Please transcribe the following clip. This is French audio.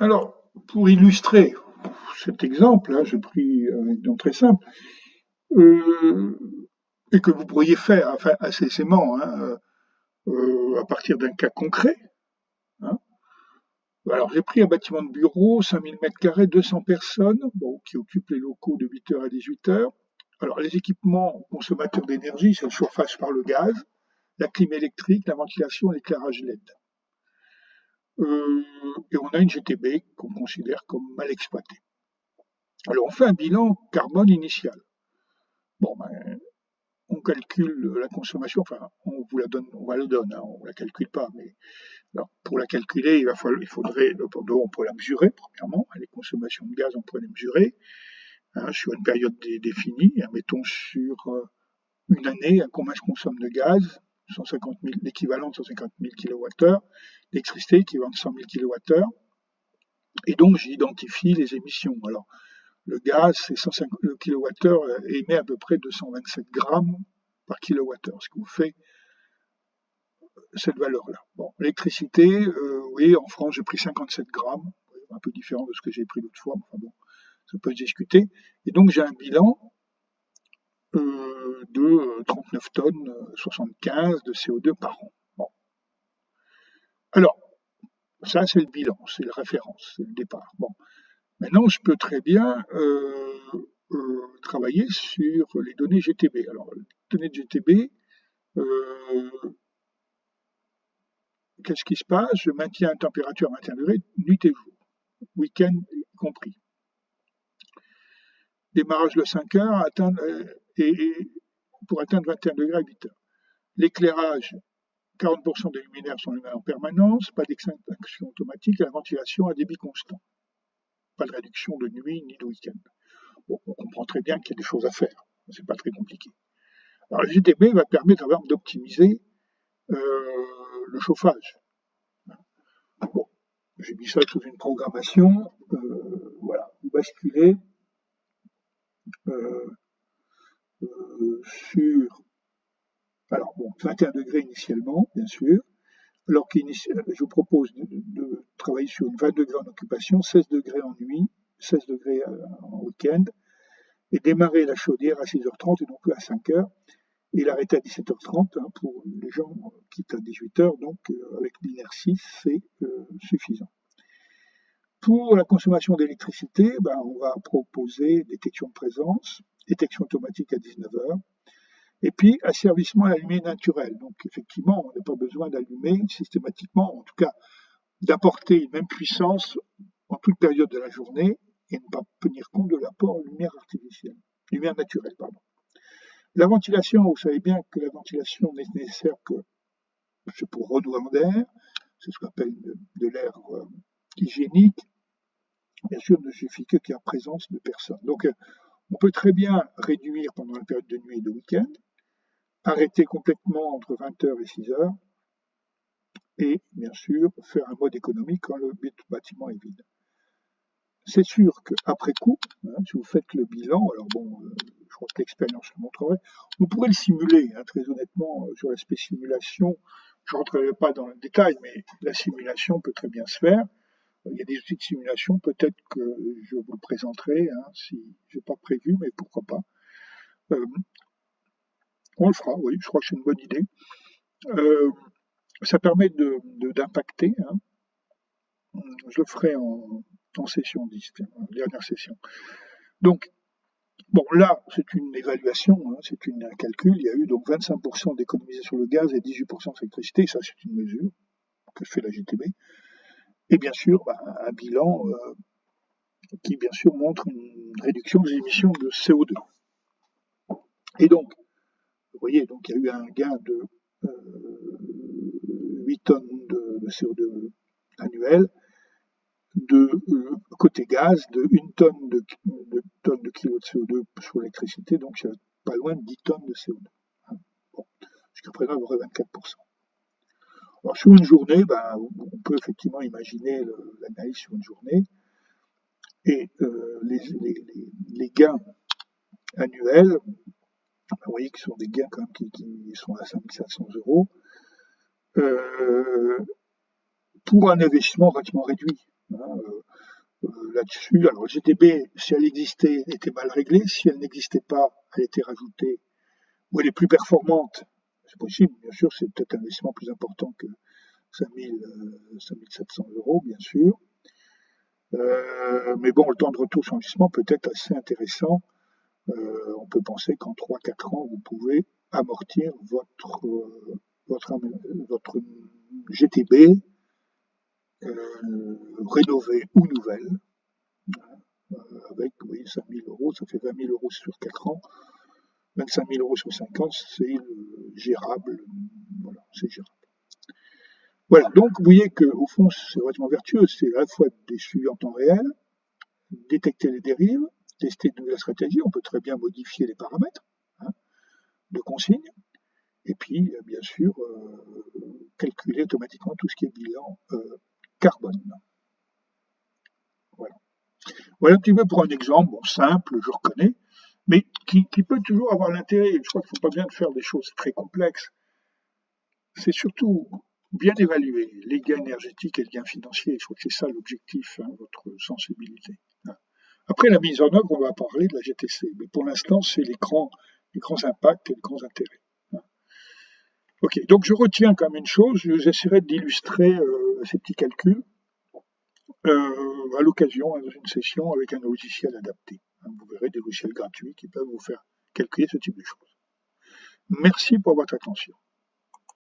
Alors, pour illustrer cet exemple, hein, j'ai pris un exemple très simple, euh, et que vous pourriez faire enfin, assez aisément hein, à partir d'un cas concret. Hein. Alors, j'ai pris un bâtiment de bureau, 5000 mètres carrés, 200 personnes, bon, qui occupent les locaux de 8 heures à 18 heures. Alors, les équipements consommateurs d'énergie, c'est le chauffage par le gaz, la clim électrique, la ventilation, l'éclairage LED. Et on a une GTB qu'on considère comme mal exploitée. Alors, on fait un bilan carbone initial. Bon, ben, on calcule la consommation, enfin, on vous la donne, on va la donner, hein, on ne la calcule pas, mais alors, pour la calculer, il faudrait, on peut la mesurer, premièrement, les consommations de gaz, on peut les mesurer, hein, sur une période définie, hein, mettons sur une année, à combien je consomme de gaz, 150 000, l'équivalent de 150 000 kWh, l'électricité équivalent de 100 000 kWh, et donc j'identifie les émissions. Alors, le gaz, c'est 150, le kilowattheure émet à peu près 227 grammes par kilowattheure, ce qui vous fait cette valeur-là. Bon, l'électricité, oui, en France, j'ai pris 57 grammes, un peu différent de ce que j'ai pris l'autre fois, mais enfin bon, ça peut se discuter. Et donc, j'ai un bilan de 39 tonnes 75 de CO2 par an. Bon. Alors, ça, c'est le bilan, c'est la référence, c'est le départ. Bon. Maintenant, je peux très bien travailler sur les données GTB. Alors, les données de GTB, qu'est-ce qui se passe? Je maintiens une température à 21 degrés, nuit et jour, week-end compris. Démarrage de 5 heures et pour atteindre 21 degrés à 8 heures. L'éclairage, 40% des luminaires sont allumés en permanence, pas d'extinction automatique, et la ventilation à débit constant. Pas de réduction de nuit ni de week-end. Bon, on comprend très bien qu'il y a des choses à faire, c'est pas très compliqué. Alors le GTB va permettre d'optimiser le chauffage. Bon, j'ai mis ça sous une programmation, voilà, vous basculez euh, sur, alors bon, 21 degrés initialement, bien sûr, alors que je vous propose de travailler sur une 20 degrés en occupation, 16 degrés en nuit, 16 degrés en week-end, et démarrer la chaudière à 6h30 et non plus à 5h, et l'arrêter à 17h30 hein, pour les gens qui quittent à 18h, donc avec l'inertie, c'est suffisant. Pour la consommation d'électricité, ben, on va proposer détection de présence, détection automatique à 19h, et puis asservissement à la lumière naturelle. Donc effectivement, on n'a pas besoin d'allumer systématiquement, en tout cas d'apporter une même puissance en toute période de la journée et ne pas tenir compte de l'apport de lumière artificielle, lumière naturelle, pardon. La ventilation, vous savez bien que la ventilation n'est nécessaire que pour renouement d'air, c'est ce qu'on appelle de l'air hygiénique. Bien sûr, il ne suffit que qu'il y ait présence de personnes. Donc, on peut très bien réduire pendant la période de nuit et de week-end, arrêter complètement entre 20h et 6h, et bien sûr, faire un mode économique quand le bâtiment est vide. C'est sûr qu'après coup, hein, si vous faites le bilan, alors bon, je crois que l'expérience le montrerait, vous pourrez le simuler, hein, très honnêtement, sur l'aspect simulation, je ne rentrerai pas dans le détail, mais la simulation peut très bien se faire. Il y a des outils de simulation, peut-être que je vous le présenterai, hein, si je n'ai pas prévu, mais pourquoi pas. Euh, on le fera, oui, je crois que c'est une bonne idée. Ça permet d'impacter, hein. Je le ferai en session 10, en dernière session. Donc, bon, là, c'est une évaluation, hein, c'est un calcul. Il y a eu donc 25% d'économisés sur le gaz et 18% sur l'électricité. Ça, c'est une mesure que fait la GTB. Et bien sûr, un bilan qui, bien sûr, montre une réduction des émissions de CO2. Et donc, vous voyez, donc, il y a eu un gain de 8 tonnes de CO2 annuel, de côté gaz, de 1 tonne de kilos de CO2 sur l'électricité, donc c'est pas loin de 10 tonnes de CO2. Hein. Bon, ce qui représente à peu près 24%. Alors sur une journée, on peut effectivement imaginer l'analyse sur une journée, et les gains annuels, vous voyez que ce sont des gains quand même qui sont à 5 700 euros, pour un investissement relativement réduit. Hein, là-dessus. Alors, GTB, si elle existait, était mal réglée. Si elle n'existait pas, elle était rajoutée. Ou elle est plus performante. C'est possible, bien sûr, c'est peut-être un investissement plus important que 5700 euros, bien sûr. Mais bon, le temps de retour sur investissement peut être assez intéressant. On peut penser qu'en 3-4 ans, vous pouvez amortir votre, votre GTB, rénovée ou nouvelle, avec oui, 5 000 euros, ça fait 20 000 euros sur 4 ans, 25 000 euros sur 5 ans, c'est gérable. Voilà, c'est gérable. Voilà, donc vous voyez qu'au fond, c'est relativement vertueux, c'est à la fois des suivis en temps réel, détecter les dérives, tester de nouvelles stratégies, on peut très bien modifier les paramètres hein, de consigne, et puis bien sûr calculer automatiquement tout ce qui est bilan carbone. Voilà. Voilà un petit peu pour un exemple, bon, simple, je reconnais, mais qui peut toujours avoir l'intérêt. Je crois qu'il ne faut pas bien faire des choses très complexes. C'est surtout bien évaluer les gains énergétiques et les gains financiers. Je crois que c'est ça l'objectif, hein, votre sensibilité. Après la mise en œuvre, on va parler de la GTC, mais pour l'instant, c'est les grands impacts et les grands intérêts. Ok, donc je retiens comme une chose, j'essaierai d'illustrer ces petits calculs à l'occasion, dans une session avec un logiciel adapté. Vous verrez des logiciels gratuits qui peuvent vous faire calculer ce type de choses. Merci pour votre attention.